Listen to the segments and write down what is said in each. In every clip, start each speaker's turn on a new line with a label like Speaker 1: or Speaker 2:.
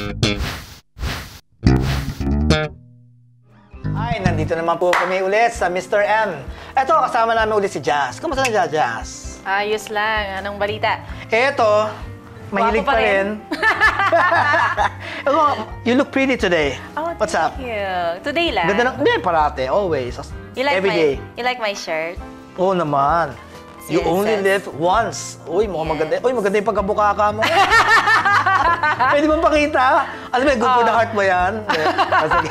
Speaker 1: Hi, nandito naman po kami ulit sa Mr. M. Eto, kasama namin ulit si Jazz. Kumusta na Jazz?
Speaker 2: Ayos lang. Anong balita?
Speaker 1: Eto, mahilig
Speaker 2: Gwapo pa
Speaker 1: pa rin. You look pretty today.
Speaker 2: Oh,
Speaker 1: What's up?
Speaker 2: thank you. Today lang.
Speaker 1: Ganda ng, hindi, parate, always. Every day.
Speaker 2: You like my shirt?
Speaker 1: Oo naman. You
Speaker 2: Yes,
Speaker 1: only
Speaker 2: yes.
Speaker 1: live once. Uy, mukhang
Speaker 2: Yes.
Speaker 1: maganda. Uy, maganda yung pagkabukaka mo. Pwede mo pakita? Alam mo, good for the heart mo yan. Sige.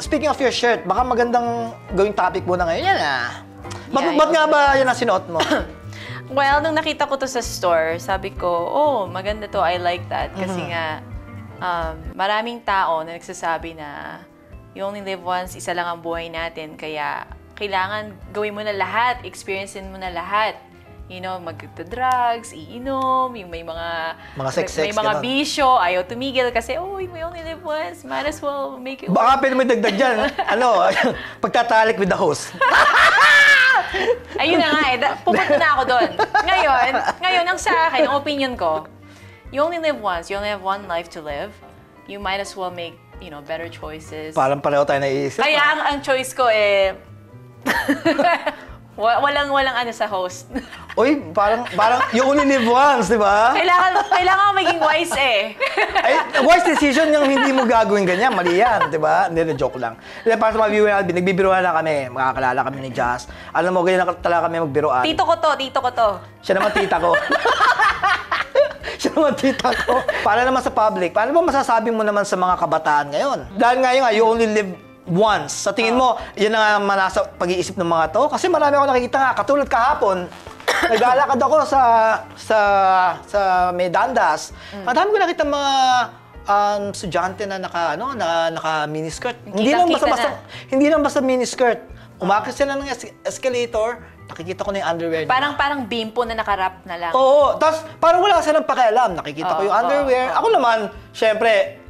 Speaker 1: Speaking of your shirt, baka magandang gawing topic mo na ngayon. Yan ah. Ba't nga ba yan ang sinuot mo?
Speaker 2: Well, nung nakita ko to sa store, sabi ko, oh, maganda to. I like that. Kasi nga, maraming tao na nagsasabi na you only live once, isa lang ang buhay natin. Kaya, kailangan gawin mo na lahat, experiencein mo na lahat. You know, mag-drugs, iinom, yung may mga
Speaker 1: sex,
Speaker 2: may mga
Speaker 1: ganun.
Speaker 2: bisyo, ayaw tumigil kasi, oh, we only live once, might as well make it
Speaker 1: Baka pwede mo dagdag dyan. Ano, pagtatalik with the host.
Speaker 2: Ayun na nga eh, pupunta na ako doon. Ngayon, ang sa akin, ang opinion ko, you only live once, you only have one life to live, you might as well make, you know, better choices.
Speaker 1: Parang pareho tayo naiisip.
Speaker 2: Kaya ang choice ko eh, walang ano sa host.
Speaker 1: Uy, parang you only live once, di ba?
Speaker 2: Kailangan maging wise eh.
Speaker 1: Ay, wise decision yung hindi mo gagawin ganyan. Mali yan, di ba? Hindi, joke lang. Para sa mga viewer natin, nagbibiruan na kami. Makakalala kami ni Jazz. Alam mo, ganyan na talaga kami magbiruan.
Speaker 2: Tito ko to.
Speaker 1: Siya naman tita ko. Siya naman tita ko. Para naman sa public, paano ba masasabi mo naman sa mga kabataan ngayon? Dahil ngayon, you only live once. Sa tingin mo, yan ang manasa pag-iisip ng mga to? Kasi marami ako nakikita nga, katulad kahapon, naglalakad ako sa may Dandas. Ang dami ko nakita mga estudyante na naka miniskirt. Hindi lang basta miniskirt. Umakyat sila ng escalator, nakikita ko na yung underwear nila.
Speaker 2: Parang bimpo na nakarap na lang.
Speaker 1: Oo, tapos parang wala silang pakialam. Nakikita ko yung underwear. Ako naman, syempre,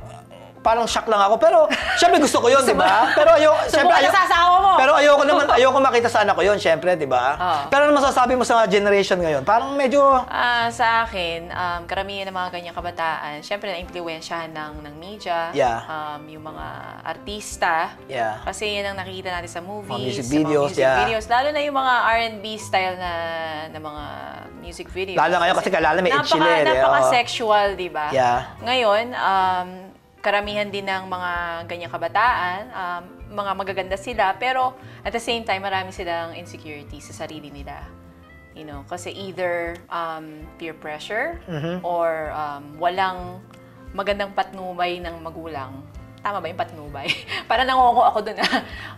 Speaker 1: parang shock lang ako. Pero, syempre gusto ko yun, di ba? Pero ayoko makita sa anak ko yun, syempre, di ba? Pero ano masasabi mo sa generation ngayon? Parang medyo...
Speaker 2: Sa akin, karamihan ng mga ganyang kabataan, syempre na-impluwensyahan ng media,
Speaker 1: Yeah.
Speaker 2: yung mga artista.
Speaker 1: Yeah.
Speaker 2: Kasi yan ang nakikita natin sa movies,
Speaker 1: Mga music
Speaker 2: sa
Speaker 1: videos,
Speaker 2: mga music
Speaker 1: yeah.
Speaker 2: videos. Lalo na yung mga R&B style na mga music videos.
Speaker 1: Lalo ngayon kasi kalala may Ed Sheeran.
Speaker 2: Napaka-sexual, di ba?
Speaker 1: Yeah.
Speaker 2: Ngayon, karamihan din ng mga ganyang kabataan, mga magaganda sila, pero at the same time, marami silang insecurity sa sarili nila. You know, kasi either peer pressure or walang magandang patnubay ng magulang. Tama ba yung patnubay? Parang nangongo ako dun.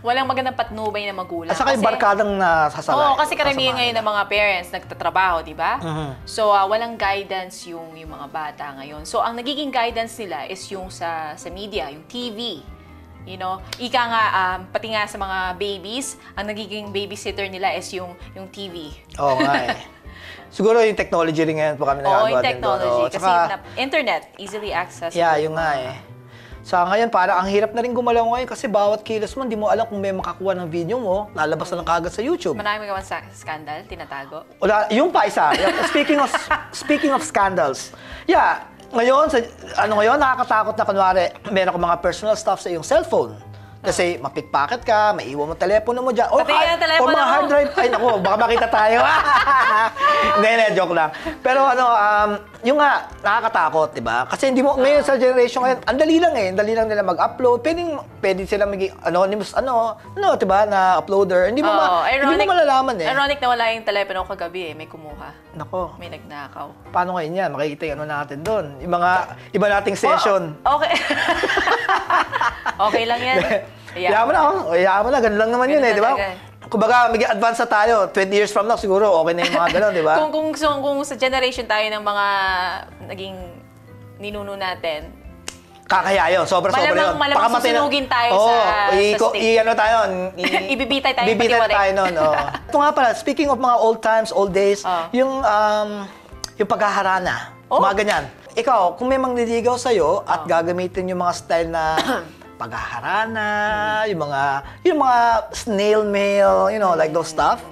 Speaker 2: Walang magandang patnubay ng magulang.
Speaker 1: At saka yung barkadang nasasalay.
Speaker 2: Oo, kasi karamihan ngayon ng mga parents nagtatrabaho, di ba? So, walang guidance yung mga bata ngayon. So, ang nagiging guidance nila is yung sa media, yung TV. You know, ika nga, pati nga sa mga babies, ang nagiging babysitter nila is yung TV.
Speaker 1: Oo nga eh. Siguro yung technology rin ngayon po kami nagagawa din doon.
Speaker 2: Oo, yung technology. Kasi internet, easily accessible.
Speaker 1: Yeah, yung nga eh. Sa ngayon, parang ang hirap na rin gumalaw ngayon kasi bawat kilos mo, hindi mo alam kung may makakuha ng video mo, lalabas na lang kagad sa YouTube.
Speaker 2: Marami ka sa scandal, tinatago?
Speaker 1: Wala, yung pa isa. Speaking of scandals. Yeah, ngayon, nakakatakot na kunwari, meron ka mga personal stuff sa iyong cellphone. Kasi mapickpocket ka, maiwan mo telepono mo dyan. O mga hard drive. Ay, naku, baka makita tayo. Hindi, joke lang. Pero yung nga, nakakatakot, di ba? Kasi hindi mo, ngayon sa generation ngayon, ang dali lang eh. Ang dali lang nila mag-upload. Pwede sila maging anonymous, di ba, na uploader. Hindi mo malalaman eh.
Speaker 2: Ironic na wala yung telepono kagabi eh, may kumuha.
Speaker 1: Nako.
Speaker 2: May nagnakaw.
Speaker 1: Paano ngayon yan? Makikita yung natin doon. Yung mga iba nating session.
Speaker 2: Okay. Okay lang yan.
Speaker 1: Hayaan mo na, ganun lang naman yun eh, di ba? Kumbaga, mag-advance na tayo. 20 years from now, siguro okay na yung mga ganun, di ba?
Speaker 2: Kung sa generation tayo ng mga naging ninuno natin,
Speaker 1: kakaya yun. Sobra-sobra yun.
Speaker 2: Malamang susunugin tayo sa state. Ibibitay tayo
Speaker 1: nun. Ito nga pala, speaking of mga old times, old days, yung paghaharana, mga ganyan. Ikaw, kung may mangliligaw sa'yo at gagamitin yung mga style na paghaharana, yung mga snail mail, like those stuff,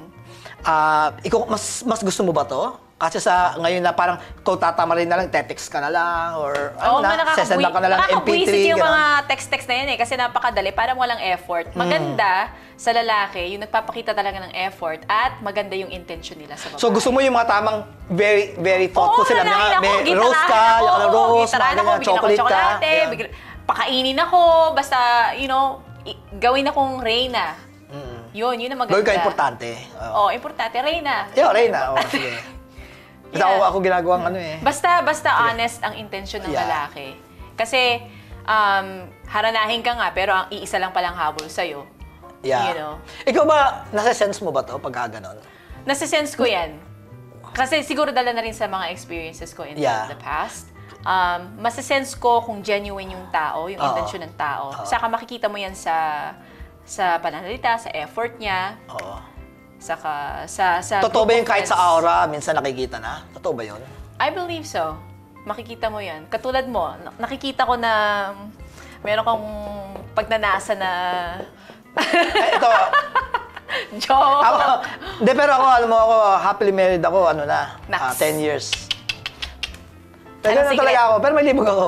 Speaker 1: ikaw, mas gusto mo ba to? Kasi sa ngayon na parang kung tatama rin na lang, text ka na lang or ano na, sesendan ka na lang MP3.
Speaker 2: Nakakabwisit yung
Speaker 1: gano'n.
Speaker 2: mga text-text na yan eh, kasi napakadali, parang walang effort. Maganda sa lalaki, yung nagpapakita talaga ng effort at maganda yung intention nila sa babae.
Speaker 1: So gusto mo yung mga tamang very, very thoughtful sila.
Speaker 2: nanahin ako,
Speaker 1: May
Speaker 2: gitarahan
Speaker 1: rose ka,
Speaker 2: ako,
Speaker 1: yung rose,
Speaker 2: gitarahan
Speaker 1: mga
Speaker 2: ako,
Speaker 1: ganyan,
Speaker 2: bigyan ako
Speaker 1: chocolate ka.
Speaker 2: tsokolate,
Speaker 1: Yan.
Speaker 2: pakainin ako, basta, gawin akong reyna. Yun ang maganda.
Speaker 1: Gawin ka importante.
Speaker 2: Oo, importante, reyna.
Speaker 1: Yo, Reyna. Sige. Basta
Speaker 2: Yeah.
Speaker 1: ako ginagawang ano eh.
Speaker 2: Basta honest ang intention ng
Speaker 1: Yeah.
Speaker 2: lalaki. Kasi, haranahin ka nga, pero ang iisa lang palang habol sa'yo.
Speaker 1: Yeah.
Speaker 2: You know?
Speaker 1: Ikaw ba, nasa-sense mo ba to pagka ganon?
Speaker 2: Nasa-sense ko yan. Kasi siguro dala na rin sa mga experiences ko in
Speaker 1: Yeah.
Speaker 2: the past. Masa-sense ko kung genuine yung tao, yung intention ng tao. Saka makikita mo yan sa pananalita, sa effort niya,
Speaker 1: Oo.
Speaker 2: saka sa
Speaker 1: Totoo ba
Speaker 2: group
Speaker 1: yung
Speaker 2: of
Speaker 1: kahit sa
Speaker 2: friends.
Speaker 1: aura, minsan nakikita na? Totoo ba yun?
Speaker 2: I believe so. Makikita mo yan. Katulad mo, nakikita ko na meron kang pagnanasa na
Speaker 1: Eh, ito,
Speaker 2: joke.
Speaker 1: Hindi, pero ako, alam mo ako, happily married ako, ano na,
Speaker 2: Max.
Speaker 1: 10 years. Pero
Speaker 2: Anong
Speaker 1: ganun talaga ako, pero may libog ako.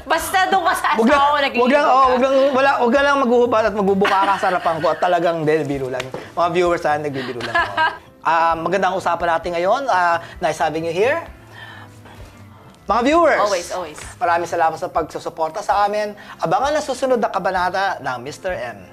Speaker 2: Basta doon ka sa
Speaker 1: Wag lang,
Speaker 2: asawa mo, naglilibog ka.
Speaker 1: wag lang maghuhubad at magbubuka ka sa harapan ko at talagang biro lang. Mga viewers ha, nagbibiro lang ako. Magandang usapan natin ngayon. Nice having you here. Mga viewers,
Speaker 2: Always.
Speaker 1: maraming salamat sa pagsusuporta sa amin. Abangan ang susunod na kabanata ng Mr. M.